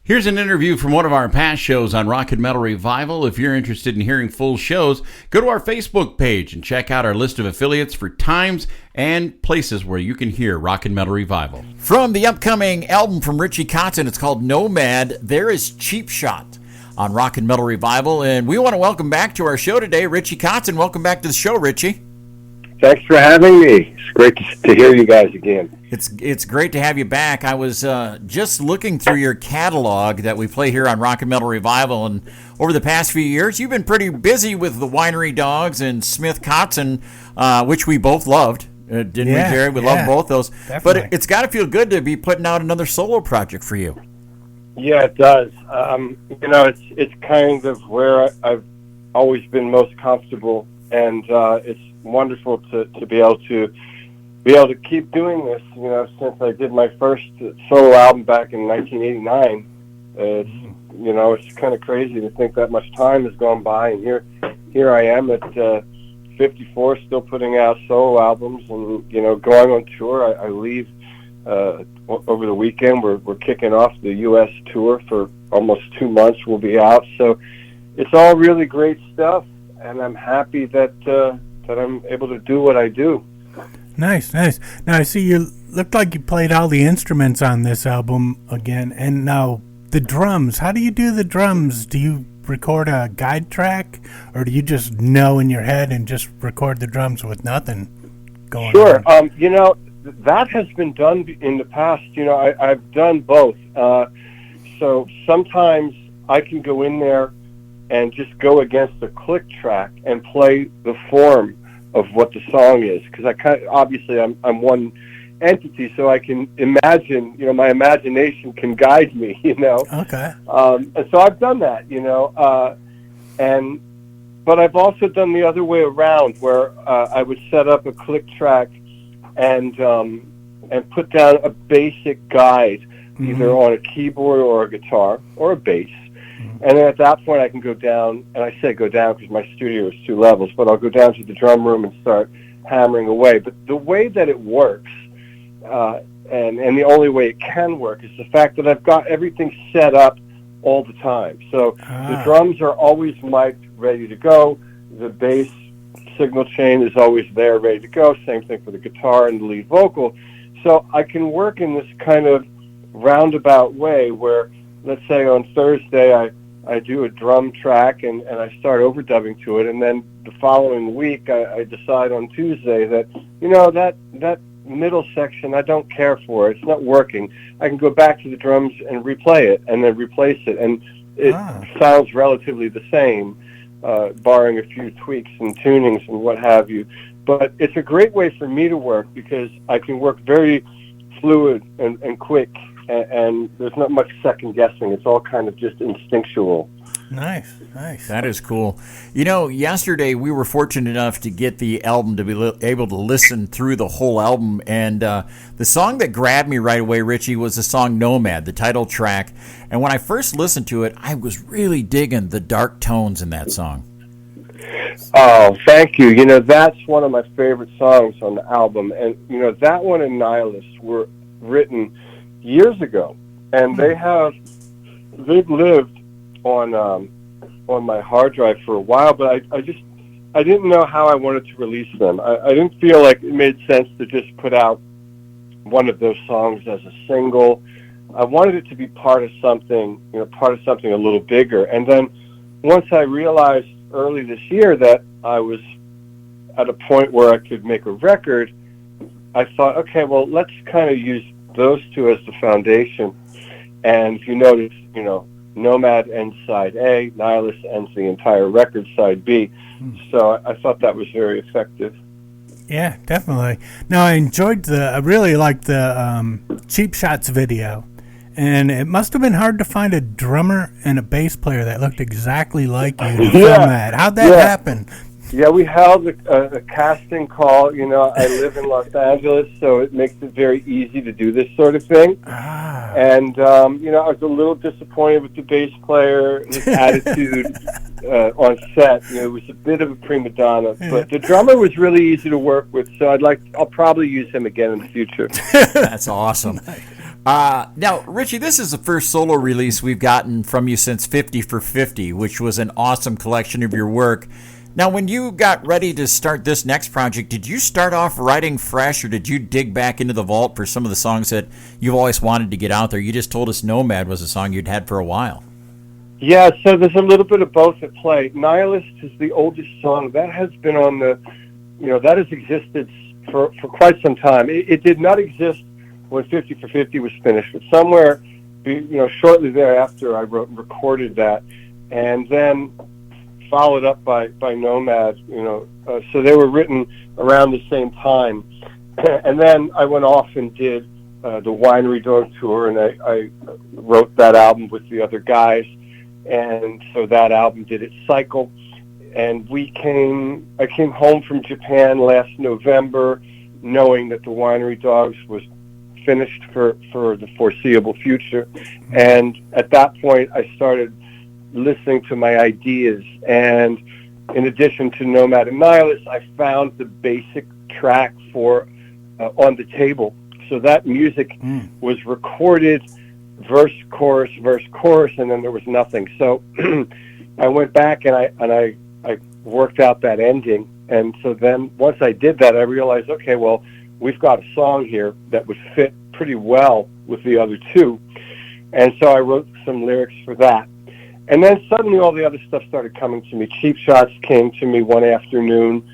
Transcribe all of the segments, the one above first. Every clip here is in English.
Here's an interview from one of our past shows on Rock and Metal Revival. If you're interested in hearing full shows, go to our Facebook page and check out our list of affiliates for times and places where you can hear Rock and Metal Revival. From the upcoming album from Richie Kotzen, it's called Nomad, there is Cheap Shot on Rock and Metal Revival. And we want to welcome back to our show today, Richie Kotzen. Welcome back to the show, Richie. Thanks for having me. It's great to hear you guys again. It's great to have you back. I was just looking through your catalog that we play here on Rock and Metal Revival, and over the past few years, you've been pretty busy with the Winery Dogs and Smith Kotzen, which we both loved, didn't we, Jerry? We loved both those. Definitely. But it's got to feel good to be putting out another solo project for you. Yeah, it does. It's kind of where I've always been most comfortable, and it's wonderful to be able to keep doing this. Since I did my first solo album back in 1989, it's kind of crazy to think that much time has gone by, and here I am at 54, still putting out solo albums, and going on tour. I leave over the weekend. We're kicking off the U.S. tour for almost 2 months. We'll be out, so it's all really great stuff, and I'm happy that I'm able to do what I do. Nice. Now, I see you looked like you played all the instruments on this album again, and now the drums. How do you do the drums? Do you record a guide track, or do you just know in your head and just record the drums with nothing going on? Sure. That has been done in the past. I've done both. So sometimes I can go in there and just go against the click track and play the form of what the song is, because I'm one entity, so I can imagine. My imagination can guide me. Okay. And so I've done that. But I've also done the other way around, where I would set up a click track and put down a basic guide, either on a keyboard or a guitar or a bass. And then at that point, I can go down, and I say go down because my studio is 2 levels, but I'll go down to the drum room and start hammering away. But the way that it works, and the only way it can work, is the fact that I've got everything set up all the time. So the drums are always mic'd, ready to go. The bass signal chain is always there, ready to go. Same thing for the guitar and the lead vocal. So I can work in this kind of roundabout way where, let's say on Thursday, I do a drum track and I start overdubbing to it, and then the following week I decide on Tuesday that that middle section I don't care for. It's not working. I can go back to the drums and replay it and then replace it, and it sounds relatively the same, barring a few tweaks and tunings and what have you. But it's a great way for me to work because I can work very fluid and quick. And there's not much second guessing. It's all kind of just instinctual. Nice. That is cool. Yesterday we were fortunate enough to get the album to be able to listen through the whole album. And the song that grabbed me right away, Richie, was the song Nomad, the title track. And when I first listened to it, I was really digging the dark tones in that song. Oh, thank you. That's one of my favorite songs on the album. And, that one and Nihilist were written years ago, and they've lived on my hard drive for a while, but I didn't know how I wanted to release them. I didn't feel like it made sense to just put out one of those songs as a single. I wanted it to be part of something a little bigger. And then once I realized early this year that I was at a point where I could make a record, I thought, okay, well, let's kind of use those two as the foundation. And if you notice, Nomad ends side A, Nihilist ends the entire record side B. So I thought that was very effective. Yeah, definitely. Now, I really liked the Cheap Shots video. And it must have been hard to find a drummer and a bass player that looked exactly like you to film that. How'd that happen? Yeah, we held a casting call. I live in Los Angeles, so it makes it very easy to do this sort of thing. And, I was a little disappointed with the bass player, his attitude on set. It was a bit of a prima donna. But the drummer was really easy to work with, so I'll probably use him again in the future. That's awesome. Now, Richie, this is the first solo release we've gotten from you since 50 for 50, which was an awesome collection of your work. Now, when you got ready to start this next project, did you start off writing fresh, or did you dig back into the vault for some of the songs that you've always wanted to get out there? You just told us Nomad was a song you'd had for a while. Yeah, so there's a little bit of both at play. Nihilist is the oldest song. That has been on the, that has existed for quite some time. It did not exist when 50 for 50 was finished, but somewhere, shortly thereafter, I wrote and recorded that, and then followed up by Nomad, so they were written around the same time. And then I went off and did the Winery Dog Tour, and I wrote that album with the other guys. And so that album did its cycle, and I came home from Japan last November, knowing that the Winery Dogs was finished for the foreseeable future. And at that point, I started listening to my ideas. And in addition to Nomad and Nihilist, I found the basic track for On the Table. So that music was recorded verse, chorus, and then there was nothing. So I went back and I worked out that ending. And so then once I did that, I realized, okay, well, we've got a song here that would fit pretty well with the other two. And so I wrote some lyrics for that. And then suddenly all the other stuff started coming to me. Cheap Shots came to me one afternoon.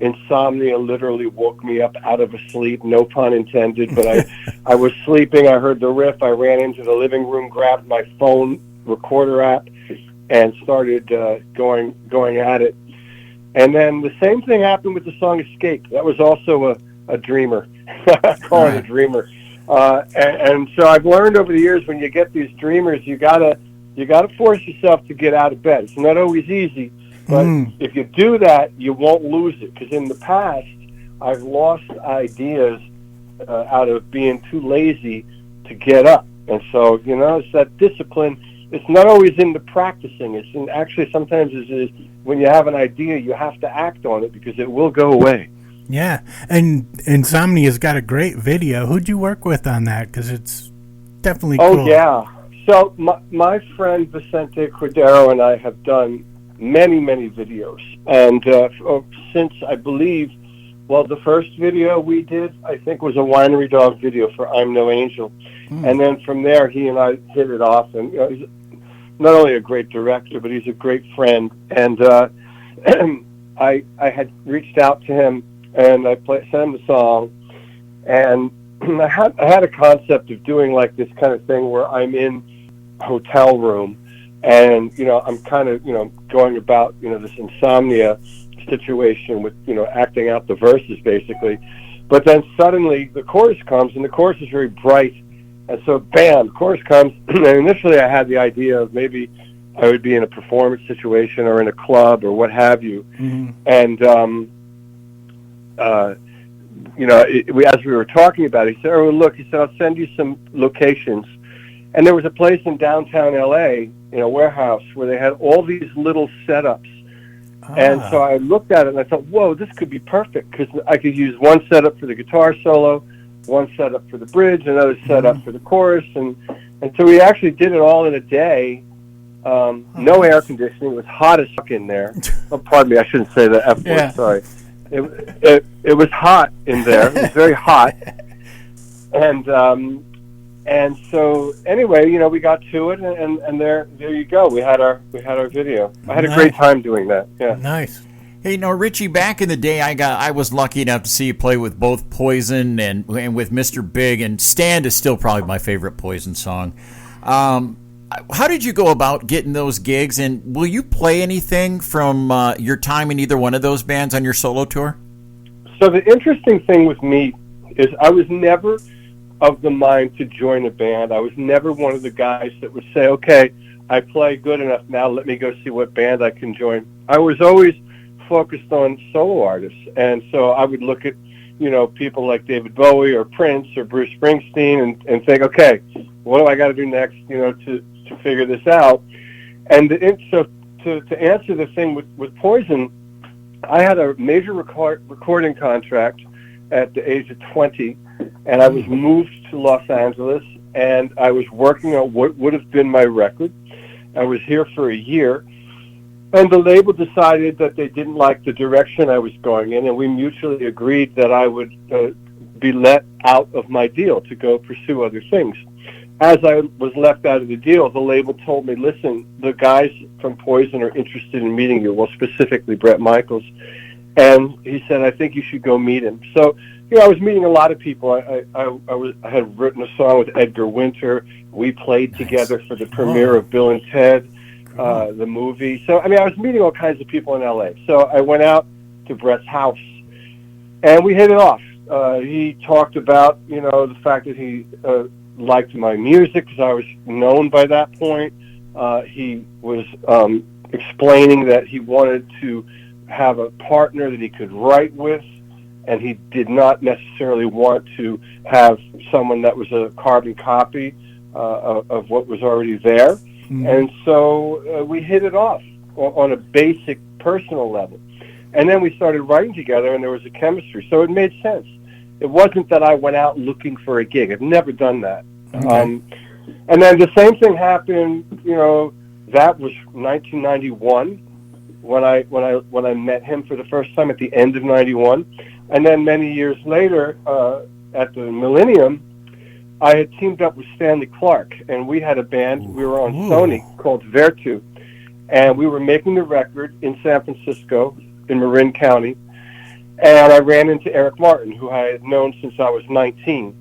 Insomnia literally woke me up out of a sleep, no pun intended, but I was sleeping, I heard the riff, I ran into the living room, grabbed my phone recorder app, and started going at it. And then the same thing happened with the song Escape. That was also a dreamer. I call it a dreamer. And so I've learned over the years, when you get these dreamers, you gotta force yourself to get out of bed. It's not always easy. But if you do that, you won't lose it. Because in the past, I've lost ideas out of being too lazy to get up. And so, it's that discipline. It's not always in the practicing. It's in, actually sometimes it's when you have an idea, you have to act on it because it will go away. Yeah, and Insomnia's got a great video. Who'd you work with on that? Because it's definitely cool. Oh, yeah. So my friend Vicente Cordero and I have done many videos, and since I believe, the first video we did, I think, was a Winery Dog video for I'm No Angel, and then from there he and I hit it off, and he's not only a great director, but he's a great friend, and I had reached out to him, and I sent him the song, and I had a concept of doing like this kind of thing where I'm in a hotel room, and, I'm kind of, going about, this insomnia situation with, acting out the verses, basically. But then suddenly the chorus comes, and the chorus is very bright. And so, bam, the chorus comes. And initially I had the idea of maybe I would be in a performance situation or in a club or what have you. And, as we were talking about it, he said, "Oh, look," he said, "I'll send you some locations." And there was a place in downtown L.A., in a warehouse, where they had all these little setups. And so I looked at it and I thought, whoa, this could be perfect, because I could use one setup for the guitar solo, one setup for the bridge, another setup for the chorus. And so we actually did it all in a day. No air conditioning. It was hot as fuck in there. Oh, pardon me, I shouldn't say the F word, sorry. It was hot in there. It was very hot. And so anyway, we got to it, and there you go. We had our video. I had a great time doing that. Yeah. Nice. Hey, Richie, back in the day, I was lucky enough to see you play with both Poison and with Mr. Big, and Stand is still probably my favorite Poison song. How did you go about getting those gigs, and will you play anything from your time in either one of those bands on your solo tour? So the interesting thing with me is I was never of the mind to join a band. I was never one of the guys that would say, okay, I play good enough, now let me go see what band I can join. I was always focused on solo artists, and so I would look at, people like David Bowie or Prince or Bruce Springsteen and think, okay, what do I got to do next, to figure this out? And so to answer the thing with Poison, I had a major recording contract at the age of 20, and I was moved to Los Angeles, and I was working on what would have been my record. I was here for a year, and the label decided that they didn't like the direction I was going in, and we mutually agreed that I would be let out of my deal to go pursue other things. As I was left out of the deal, the label told me, listen, the guys from Poison are interested in meeting you, well, specifically Bret Michaels. And he said, I think you should go meet him. So, I was meeting a lot of people. I had written a song with Edgar Winter. We played together for the premiere of Bill and Ted, the movie. So, I was meeting all kinds of people in L.A. So I went out to Bret's house, and we hit it off. He talked about, the fact that he liked my music because I was known by that point. He was explaining that he wanted to have a partner that he could write with, and he did not necessarily want to have someone that was a carbon copy of what was already there. Mm-hmm. And so we hit it off on a basic personal level. And then we started writing together, and there was a chemistry. So it made sense. It wasn't that I went out looking for a gig. I've never done that. Okay. And then the same thing happened, that was 1991 when I met him for the first time at the end of 91. And then many years later, at the Millennium, I had teamed up with Stanley Clark, and we had a band. We were on Sony called Vertu, and we were making the record in San Francisco in Marin County. And I ran into Eric Martin, who I had known since I was 19.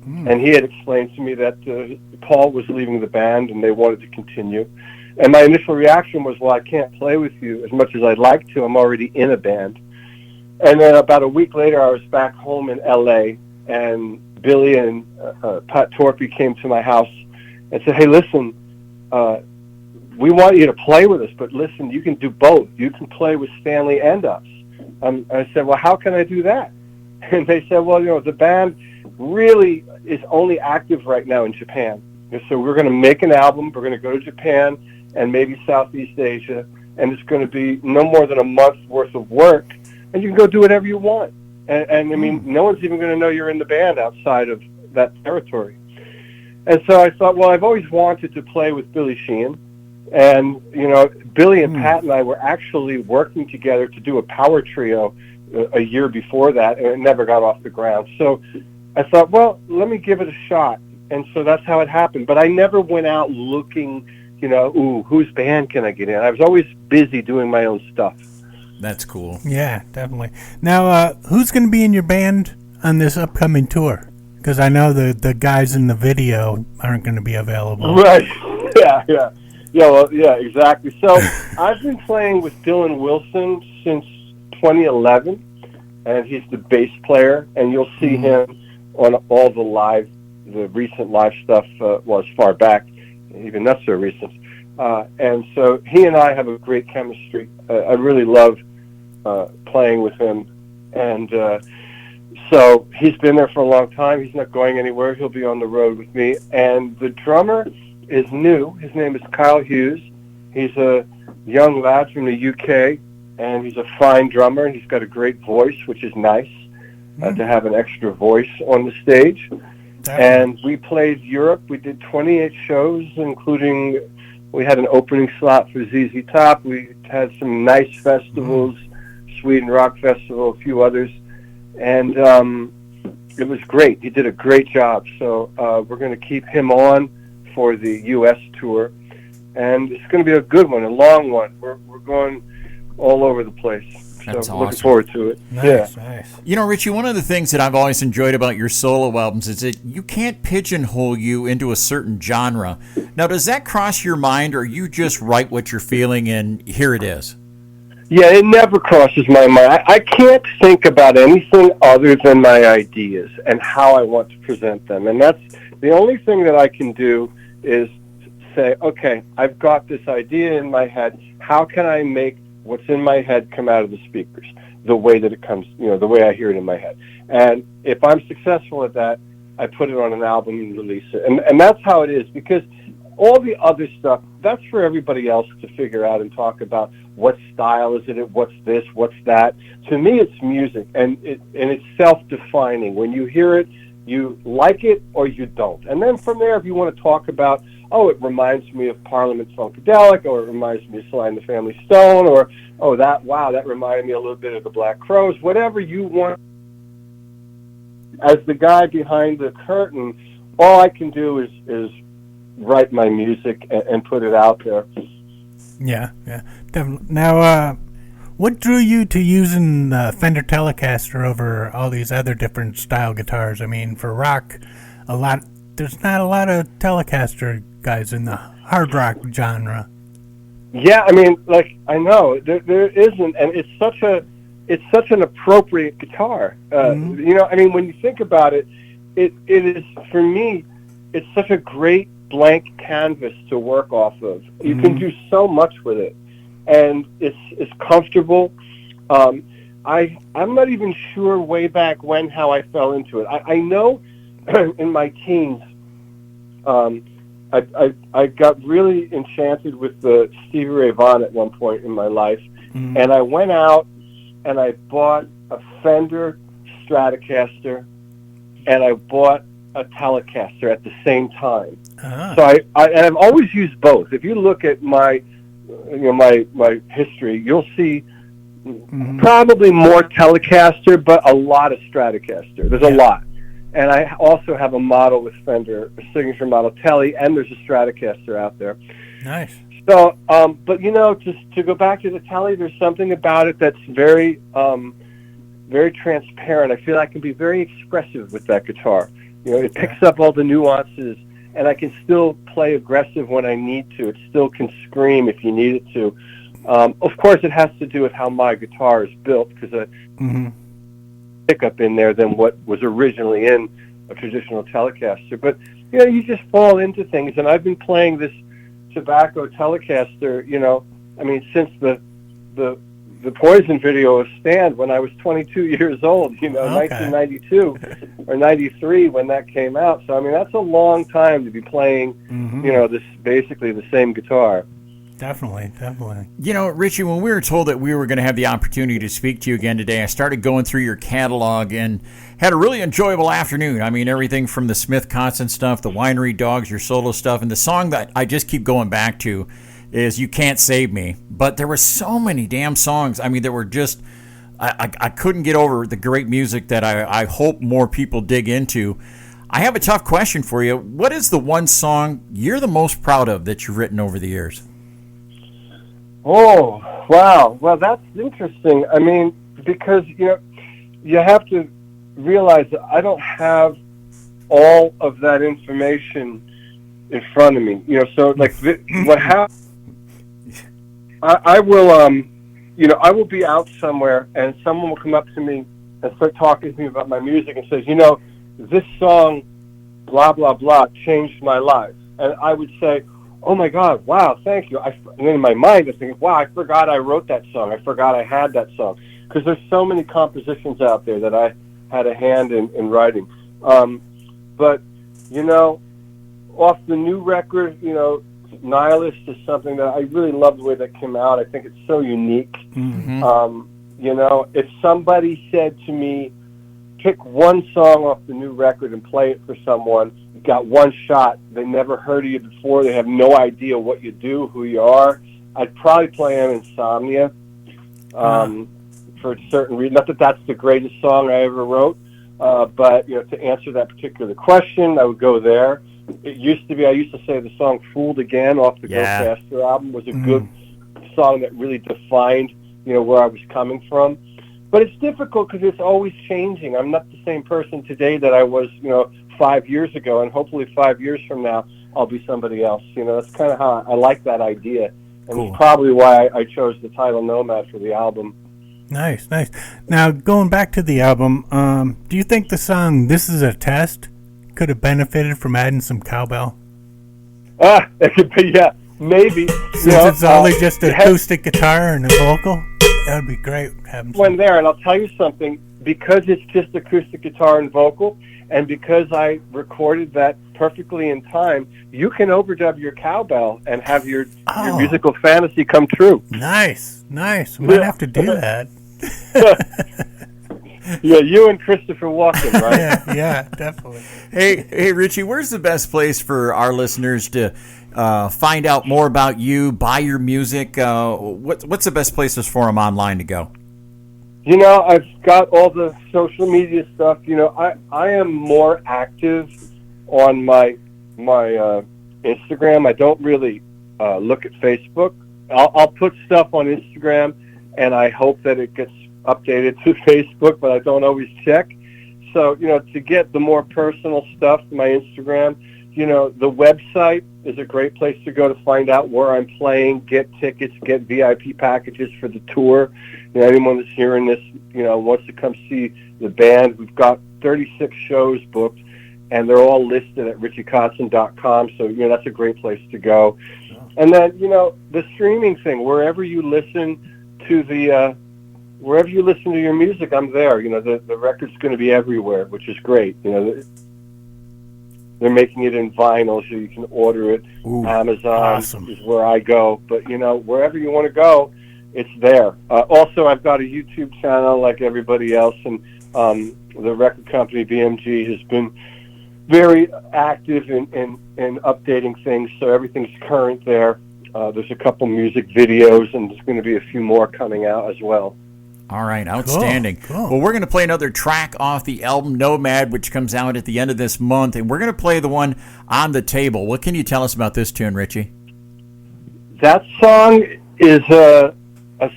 And he had explained to me that Paul was leaving the band and they wanted to continue. And my initial reaction was, well, I can't play with you as much as I'd like to. I'm already in a band. And then about a week later, I was back home in L.A., and Billy and Pat Torpy came to my house and said, hey, listen, we want you to play with us, but listen, you can do both. You can play with Stanley and us. I said, well, how can I do that? And they said, well, the band really is only active right now in Japan. And so we're going to make an album. We're going to go to Japan and maybe Southeast Asia, and it's going to be no more than a month's worth of work, and you can go do whatever you want. And no one's even going to know you're in the band outside of that territory. And so I thought, well, I've always wanted to play with Billy Sheehan. And, Billy and Pat and I were actually working together to do a power trio a year before that, and it never got off the ground. So I thought, well, let me give it a shot. And so that's how it happened. But I never went out looking, whose band can I get in? I was always busy doing my own stuff. That's cool. Yeah, definitely. Now, who's going to be in your band on this upcoming tour? Because I know the guys in the video aren't going to be available. Right. Yeah, exactly. So I've been playing with Dylan Wilson since 2011, and he's the bass player, and you'll see him on all the recent live stuff, as far back, even not so recent. And so he and I have a great chemistry. I really love playing with him. And so he's been there for a long time. He's not going anywhere. He'll be on the road with me. And the drummer is new. His name is Kyle Hughes. He's a young lad from the UK, and he's a fine drummer. He's got a great voice, which is nice to have an extra voice on the stage. And we played Europe. We did 28 shows, including we had an opening slot for ZZ Top. We had some nice festivals, Sweden Rock Festival, a few others. And it was great. He did a great job. So we're going to keep him on for the U.S. tour. And it's going to be a good one, a long one. We're going all over the place. That's so awesome. Looking forward to it. Nice. Richie, one of the things that I've always enjoyed about your solo albums is that you can't pigeonhole you into a certain genre. Now, does that cross your mind, or you just write what you're feeling and here it is? Yeah, it never crosses my mind. I can't think about anything other than my ideas and how I want to present them. And that's the only thing that I can do is say, okay, I've got this idea in my head. How can I make what's in my head come out of the speakers the way that it comes, the way I hear it in my head? And if I'm successful at that, I put it on an album and release it. And that's how it is, because all the other stuff, that's for everybody else to figure out and talk about. What style is it? What's this? What's that? To me, it's music, and it's self-defining. When you hear it, You like it or you don't. And then from there, if you want to talk about, oh, it reminds me of Parliament Funkadelic, or it reminds me of Sly and the Family Stone, or, oh, that reminded me a little bit of the Black Crowes, whatever you want. As the guy behind the curtain, all I can do is write my music and put it out there. Yeah, definitely. Now, what drew you to using the Fender Telecaster over all these other different style guitars? I mean, for rock, there's not a lot of Telecaster guys in the hard rock genre. Yeah, I mean, like, I know there isn't, and it's such an appropriate guitar. You know, I mean, when you think about it, it is, for me, it's such a great blank canvas to work off of. You can do so much with it, and it's comfortable. I'm not even sure way back when how I fell into it. I know in my teens, I got really enchanted with the Stevie Ray Vaughan at one point in my life, and I went out and I bought a Fender Stratocaster, and I bought a Telecaster at the same time. So I've always used both. If you look at my history, you'll see probably more Telecaster, but a lot of Stratocaster. There's a lot. And I also have a model with Fender, a signature model Tele, and there's a Stratocaster out there. Nice. So, but you know, just to go back to the Tele, there's something about it that's very, very transparent. I feel I can be very expressive with that guitar. You know, it picks up all the nuances, and I can still play aggressive when I need to. It still can scream if you need it to. Of course, it has to do with how my guitar is built, because I pickup in there than what was originally in a traditional Telecaster. But you know, you just fall into things, and I've been playing this tobacco Telecaster, you know, I mean, since the Poison video of Stand when I was 22 years old, you know, 1992 or 93 when that came out. So, I mean, that's a long time to be playing, you know, this basically the same guitar. Definitely. You know, Richie, when we were told that we were going to have the opportunity to speak to you again today, I started going through your catalog and had a really enjoyable afternoon. I mean, everything from the Smith-Kotzen stuff, the Winery Dogs, your solo stuff, and the song that I just keep going back to is You Can't Save Me. But there were so many damn songs. I mean, there were just, I couldn't get over the great music that I hope more people dig into. I have a tough question for you. What is the one song you're the most proud of that you've written over the years? Oh, wow. Well, that's interesting. I mean, because, you know, you have to realize that I don't have all of that information in front of me. You know, so, like, what happens, I will, you know, I will be out somewhere, and someone will come up to me and start talking to me about my music and says, you know, this song, blah, blah, blah, changed my life. And I would say, oh my God, wow, thank you. And then in my mind, I'm thinking, wow, I forgot I wrote that song. I forgot I had that song. Because there's so many compositions out there that I had a hand in writing. But, you know, off the new record, you know, Nihilist is something that I really love the way that came out. I think it's so unique. You know, if somebody said to me, pick one song off the new record and play it for someone, you got one shot, they never heard of you before, they have no idea what you do, who you are, I'd probably play them Insomnia for a certain reason. Not that that's the greatest song I ever wrote, but, you know, to answer that particular question, I would go there. It used to be, I used to say the song Fooled Again off the Go Faster album was a good song that really defined, you know, where I was coming from. But it's difficult because it's always changing. I'm not the same person today that I was, you know, 5 years ago, and hopefully 5 years from now I'll be somebody else. You know, that's kind of how I like that idea, and it's probably why I chose the title Nomad for the album. Nice. Now, going back to the album, do you think the song This Is a Test could have benefited from adding some cowbell? It could be, yeah, maybe. Since it's only just an acoustic guitar and a vocal? That would be great. When there, and I'll tell you something, because it's just acoustic guitar and vocal, and because I recorded that perfectly in time, you can overdub your cowbell and have your musical fantasy come true. Nice. We might have to do that. Yeah, you and Christopher Walken, right? Yeah, definitely. Hey, Richie, where's the best place for our listeners to find out more about you, buy your music? What's the best places for them online to go? You know, I've got all the social media stuff. You know, I am more active on my Instagram. I don't really look at Facebook. I'll put stuff on Instagram, and I hope that it gets updated to Facebook, but I don't always check. So, you know, to get the more personal stuff to my Instagram, you know, the website is a great place to go to find out where I'm playing, get tickets, get VIP packages for the tour. You know, anyone that's hearing this, you know, wants to come see the band, we've got 36 shows booked, and they're all listed at Richie-Kotzen.com, so, you know, that's a great place to go. And then, you know, the streaming thing, wherever you listen to your music, I'm there. You know, the record's going to be everywhere, which is great. You know, they're making it in vinyl, so you can order it. Ooh, Amazon awesome. is where I go. But, you know, wherever you want to go, it's there. Also, I've got a YouTube channel like everybody else, and the record company, BMG, has been very active in updating things, so everything's current there. There's a couple music videos, and there's going to be a few more coming out as well. All right, outstanding. Cool. Well, we're going to play another track off the album Nomad, which comes out at the end of this month, and we're going to play the one On the Table. What can you tell us about this tune, Richie? That song is a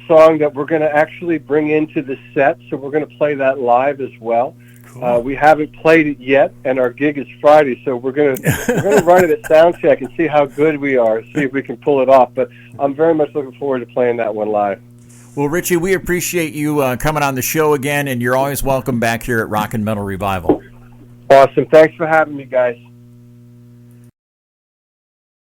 song that we're going to actually bring into the set, so we're going to play that live as well. Cool. We haven't played it yet, and our gig is Friday, so we're going to run it at soundcheck and see how good we are, see if we can pull it off. But I'm very much looking forward to playing that one live. Well, Richie, we appreciate you coming on the show again, and you're always welcome back here at Rock and Metal Revival. Awesome. Thanks for having me, guys.